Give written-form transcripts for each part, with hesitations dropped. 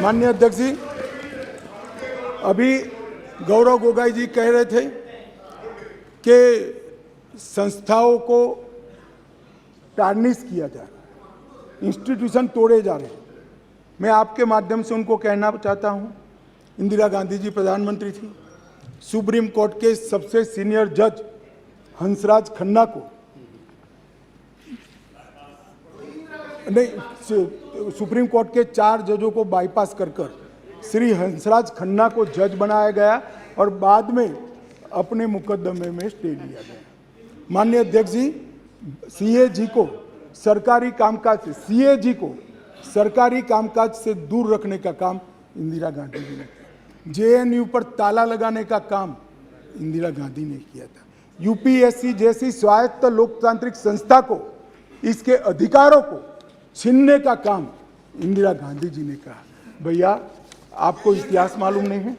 माननीय अध्यक्ष जी, अभी गौरव गोगोई जी कह रहे थे कि संस्थाओं को टार्निश किया जा रहा है, इंस्टीट्यूशन तोड़े जा रहे हैं। मैं आपके माध्यम से उनको कहना चाहता हूं, इंदिरा गांधी जी प्रधानमंत्री थी, सुप्रीम कोर्ट के सबसे सीनियर जज हंसराज खन्ना को नहीं, सुप्रीम कोर्ट के 4 जजों को बाईपास कर श्री हंसराज खन्ना को जज बनाया गया और बाद में अपने मुकदमे में स्टे लिया गया। माननीय अध्यक्ष जी, सीएजी को सरकारी कामकाज से दूर रखने का काम इंदिरा गांधी जी ने किया। जेएनयू पर ताला लगाने का काम इंदिरा गांधी ने किया था। यूपीएससी जैसी स्वायत्त लोकतांत्रिक संस्था को, इसके अधिकारों को छीनने का काम इंदिरा गांधी जी ने कहा। भैया, आपको इतिहास मालूम नहीं है?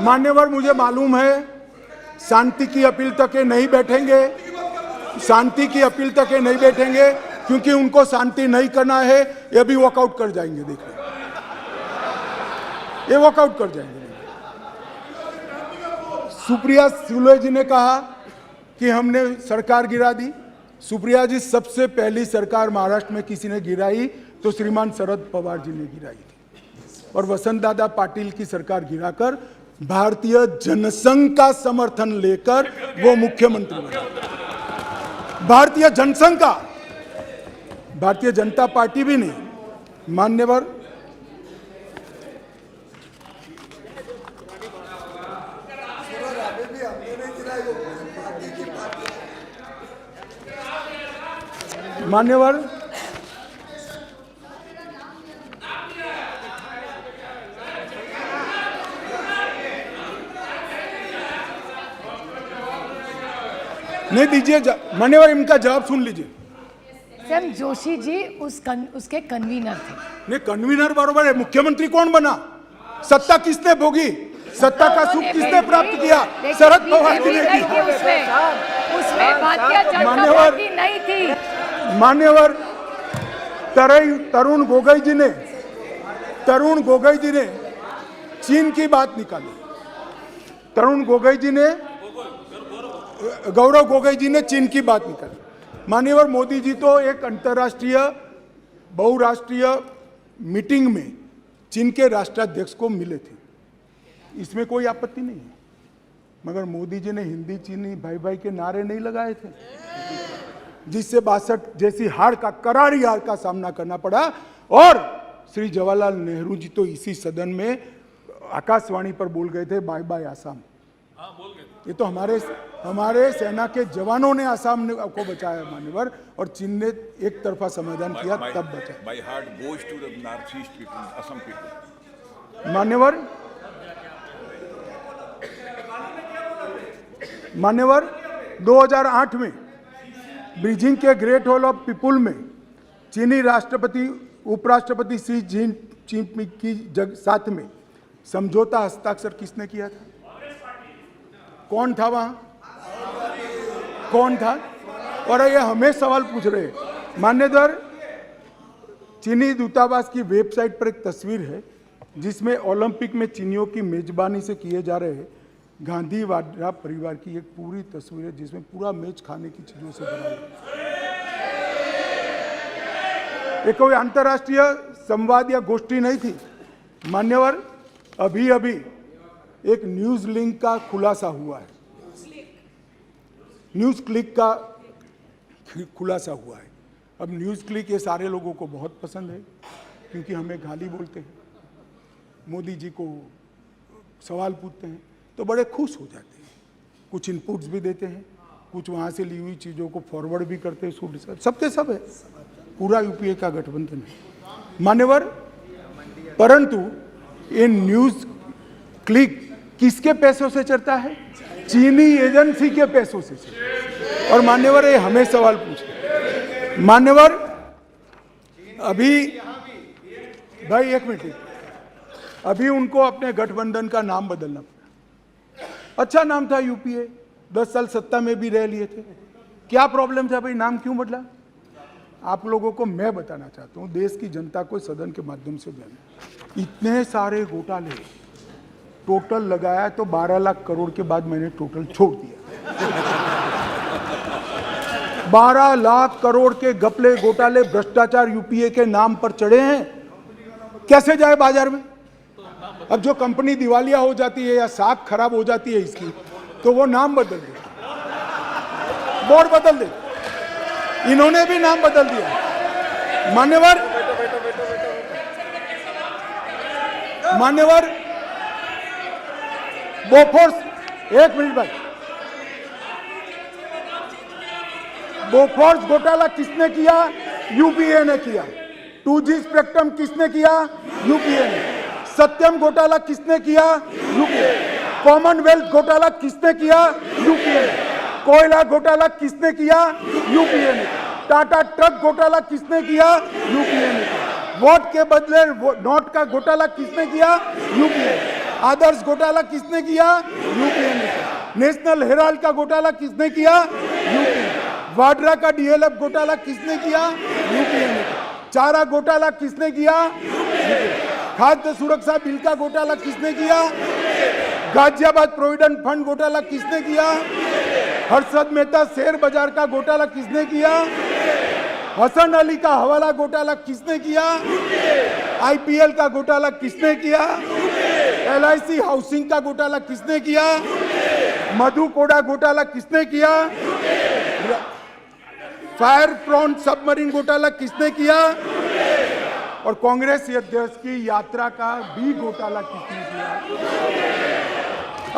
मान्यवर, मुझे मालूम है शांति की अपील तक नहीं बैठेंगे, क्योंकि उनको शांति नहीं करना है। ये भी वॉकआउट कर जाएंगे, देख रहे, ये वॉकआउट कर जाएंगे। सुप्रिया सुले जी ने कहा कि हमने सरकार गिरा दी। सुप्रिया जी, सबसे पहली सरकार महाराष्ट्र में किसी ने गिराई तो श्रीमान शरद पवार जी ने गिराई थी, और वसंत दादा पाटिल की सरकार गिराकर भारतीय जनसंघ का समर्थन लेकर वो मुख्यमंत्री बने। भारतीय जनसंघ का, भारतीय जनता पार्टी भी नहीं। मान्यवर, नहीं दीजिए, मान्यवर, इनका जवाब सुन लीजिए। सर, जोशी जी उसके कन्वीनर थे। नहीं, कन्वीनर बरोबर है, मुख्यमंत्री कौन बना? सत्ता किसने भोगी? सत्ता का सुख किसने प्राप्त किया? शरद पवार जी ने किया। उसमें भारतीय जनता पार्टी नहीं थी। मान्यवर, तरुण गोगोई जी ने चीन की बात निकाली। गौरव गोगोई जी ने चीन की बात निकाली। माननीय मोदी जी तो एक अंतर्राष्ट्रीय बहुराष्ट्रीय मीटिंग में चीन के राष्ट्राध्यक्ष को मिले थे, इसमें कोई आपत्ति नहीं है, मगर मोदी जी ने हिंदी चीनी भाई भाई के नारे नहीं लगाए थे, जिससे 62 जैसी करारी हार का सामना करना पड़ा। और श्री जवाहरलाल नेहरू जी तो इसी सदन में आकाशवाणी पर बोल गए थे, बाय बाय आसाम। ये तो हमारे सेना के जवानों ने आसाम को बचाया मान्यवर, और चीन ने एक तरफा समाधान किया, तब बचा। मान्यवर, 2008 में बीजिंग के ग्रेट हॉल ऑफ पीपुल में चीनी राष्ट्रपति उपराष्ट्रपति शी जिनपिंग की साथ में समझौता हस्ताक्षर किसने किया था? कौन था वहां? कौन था? और ये हमें सवाल पूछ रहे हैं। मान्यवर, चीनी दूतावास की वेबसाइट पर एक तस्वीर है जिसमें ओलंपिक में चीनियों की मेजबानी से किए जा रहे गांधी वाड्रा परिवार की एक पूरी तस्वीर है, जिसमें पूरा मैच खाने की चीजों से भरा है। ये कोई अंतर्राष्ट्रीय संवाद या गोष्ठी नहीं थी। मान्यवर, अभी एक न्यूज लिंक का खुलासा हुआ है, न्यूज क्लिक का खुलासा हुआ है। अब न्यूज क्लिक ये सारे लोगों को बहुत पसंद है, क्योंकि हमें गाली बोलते हैं, मोदी जी को सवाल पूछते हैं तो बड़े खुश हो जाते हैं, कुछ इनपुट्स भी देते हैं, कुछ वहाँ से ली हुई चीज़ों को फॉरवर्ड भी करते हैं। सबके सब है, पूरा यूपीए का गठबंधन है मान्यवर। परंतु ये न्यूज क्लिक किसके पैसों से चलता है? चीनी एजेंसी के पैसों से चलता है। और मान्यवर, ये हमें सवाल पूछे। मान्यवर, अभी भाई एक मिनट, अभी उनको अपने गठबंधन का नाम बदलना पड़ा। अच्छा नाम था यूपीए, 10 साल सत्ता में भी रह लिए थे, क्या प्रॉब्लम था भाई, नाम क्यों बदला? आप लोगों को मैं बताना चाहता हूं, देश की जनता को सदन के माध्यम से जाना, इतने सारे घोटाले टोटल लगाया तो 12 लाख करोड़ के बाद मैंने टोटल छोड़ दिया। 12 लाख करोड़ के घपले घोटाले भ्रष्टाचार यूपीए के नाम पर चढ़े हैं, कैसे जाए बाजार में? अब जो कंपनी दिवालिया हो जाती है या साख खराब हो जाती है इसकी, तो वो नाम बदल दे, बोर्ड बदल दे, इन्होंने भी नाम बदल दिया। मान्यवर बोफोर्स, एक मिनट भाई, बोफोर्स घोटाला किसने किया? यूपीए ने किया। 2G स्पेक्ट्रम किसने किया? यूपीए ने। सत्यम घोटाला किसने किया? यूपीए। कॉमनवेल्थ घोटाला किसने किया? यूपीए ने। कोयला घोटाला किसने किया? यूपीए ने। टाटा ट्रक घोटाला किसने किया? यूपीए ने। वोट के बदले नोट का घोटाला किसने किया? यूपीए। आदर्श घोटाला किसने किया? यूपीए ने। नेशनल हेराल्ड का घोटाला किसने किया? यूपीए। वाड्रा का डीएलएफ घोटाला किसने किया? यूपीए ने। चारा घोटाला किसने किया? खाद्य सुरक्षा बिल का घोटाला किसने किया? गाजियाबाद प्रोविडेंट फंड घोटाला किसने किया? हर्षद मेहता शेयर बाजार का घोटाला किसने किया? हसन अली का हवाला घोटाला किसने किया? आईपीएल का घोटाला किसने किया? LIC हाउसिंग का घोटाला किसने किया? मधु कोड़ा घोटाला किसने किया? फायर फ्रंट सबमरीन घोटाला किसने किया? और कांग्रेस अध्यक्ष की यात्रा का भी घोटाला किसने किया?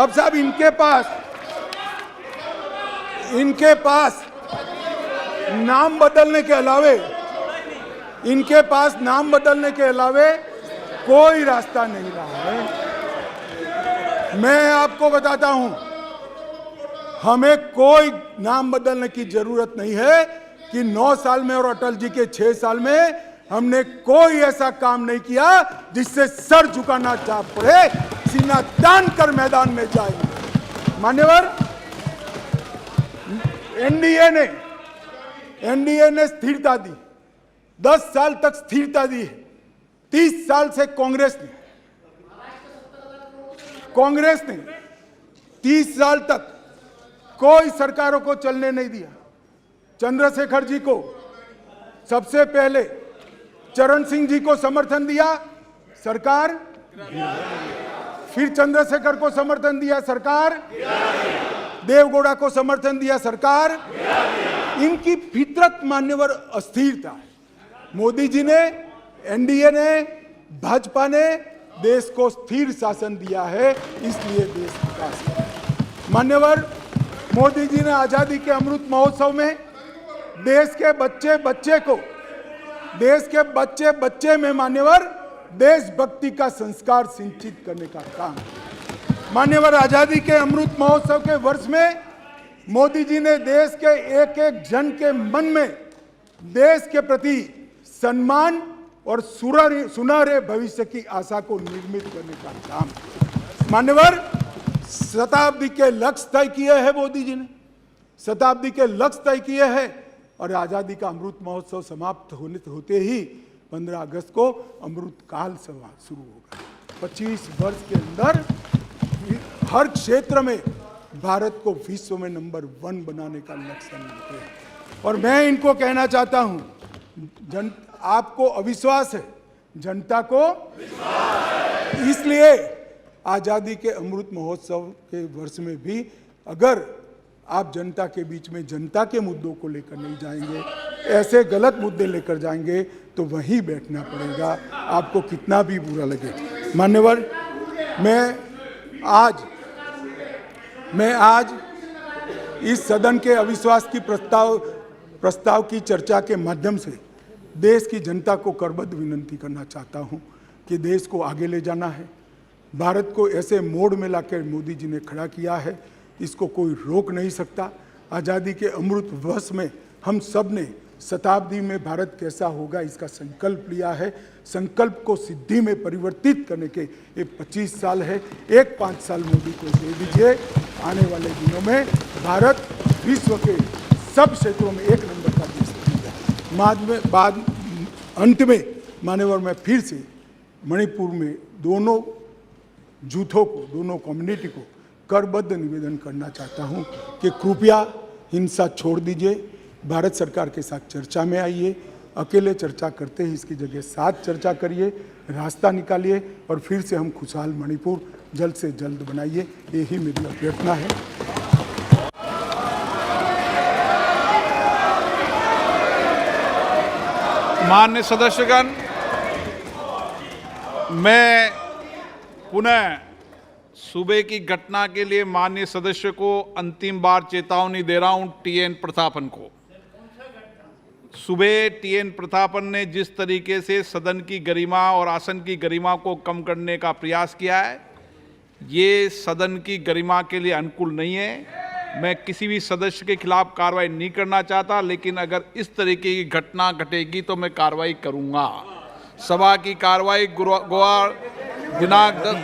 अब साहब इनके पास नाम बदलने के अलावे कोई रास्ता नहीं रहा है। मैं आपको बताता हूं, हमें कोई नाम बदलने की जरूरत नहीं है कि 9 साल में और अटल जी के 6 साल में हमने कोई ऐसा काम नहीं किया जिससे सर झुकाना चाह पड़े, सीना तान कर मैदान में जाएंगे। मान्यवर, एनडीए ने स्थिरता दी, 10 साल तक स्थिरता दी है। 30 साल से कांग्रेस ने 30 साल तक कोई सरकारों को चलने नहीं दिया। चंद्रशेखर जी को सबसे पहले, चरण सिंह जी को समर्थन दिया, सरकार, फिर चंद्रशेखर को समर्थन दिया, सरकार, देवगौड़ा को समर्थन दिया, सरकार। इनकी फितरत मान्यवर अस्थिरता है। मोदी जी ने, एनडीए ने, भाजपा ने देश को स्थिर शासन दिया है, इसलिए देश विकास कर रहा है। मान्यवर, मोदी जी ने आजादी के अमृत महोत्सव में देश के बच्चे में मान्यवर देशभक्ति का संस्कार सिंचित करने का काम। मान्यवर, आजादी के अमृत महोत्सव के वर्ष में मोदी जी ने देश के एक एक जन के मन में देश के प्रति सम्मान और सुनहरे भविष्य की आशा को निर्मित करने का काम। मान्यवर, शताब्दी के लक्ष्य तय किए हैं मोदी जी ने, शताब्दी के लक्ष्य तय किए हैं, और आजादी का अमृत महोत्सव समाप्त होते ही 15 अगस्त को अमृत काल सभा शुरू होगा। 25 वर्ष के अंदर हर क्षेत्र में भारत को विश्व में नंबर 1 बनाने का लक्ष्य मिलते हैं। और मैं इनको कहना चाहता हूं, आपको अविश्वास है, जनता को विश्वास है। इसलिए आजादी के अमृत महोत्सव के वर्ष में भी अगर आप जनता के बीच में जनता के मुद्दों को लेकर नहीं जाएंगे, ऐसे गलत मुद्दे लेकर जाएंगे, तो वहीं बैठना पड़ेगा, आपको कितना भी बुरा लगे। मान्यवर, मैं आज इस सदन के अविश्वास की प्रस्ताव की चर्चा के माध्यम से देश की जनता को करबद्ध विनती करना चाहता हूं कि देश को आगे ले जाना है। भारत को ऐसे मोड़ में लाकर मोदी जी ने खड़ा किया है, इसको कोई रोक नहीं सकता। आज़ादी के अमृत वर्ष में हम सब ने शताब्दी में भारत कैसा होगा इसका संकल्प लिया है। संकल्प को सिद्धि में परिवर्तित करने के ये 25 साल है। एक 5 साल मोदी को दे दीजिए, आने वाले दिनों में भारत विश्व के सब क्षेत्रों में एक नंबर का देश बनेगा। अंत में मान्यवर मैं फिर से मणिपुर में दोनों जूथों को, दोनों कम्युनिटी को करबद्ध निवेदन करना चाहता हूं कि कृपया हिंसा छोड़ दीजिए, भारत सरकार के साथ चर्चा में आइए, अकेले चर्चा करते ही इसकी जगह साथ चर्चा करिए, रास्ता निकालिए और फिर से हम खुशहाल मणिपुर जल्द से जल्द बनाइए, यही मेरी अभ्यर्थना है। माननीय सदस्यगण, मैं पुनः सुबह की घटना के लिए माननीय सदस्य को अंतिम बार चेतावनी दे रहा हूं। टीएन प्रतापन को, सुबह टीएन प्रतापन ने जिस तरीके से सदन की गरिमा और आसन की गरिमा को कम करने का प्रयास किया है, ये सदन की गरिमा के लिए अनुकूल नहीं है। मैं किसी भी सदस्य के खिलाफ कार्रवाई नहीं करना चाहता, लेकिन अगर इस तरीके की घटना घटेगी तो मैं कार्रवाई करूंगा। सभा की कार्रवाई गुरुवार दिनांक 10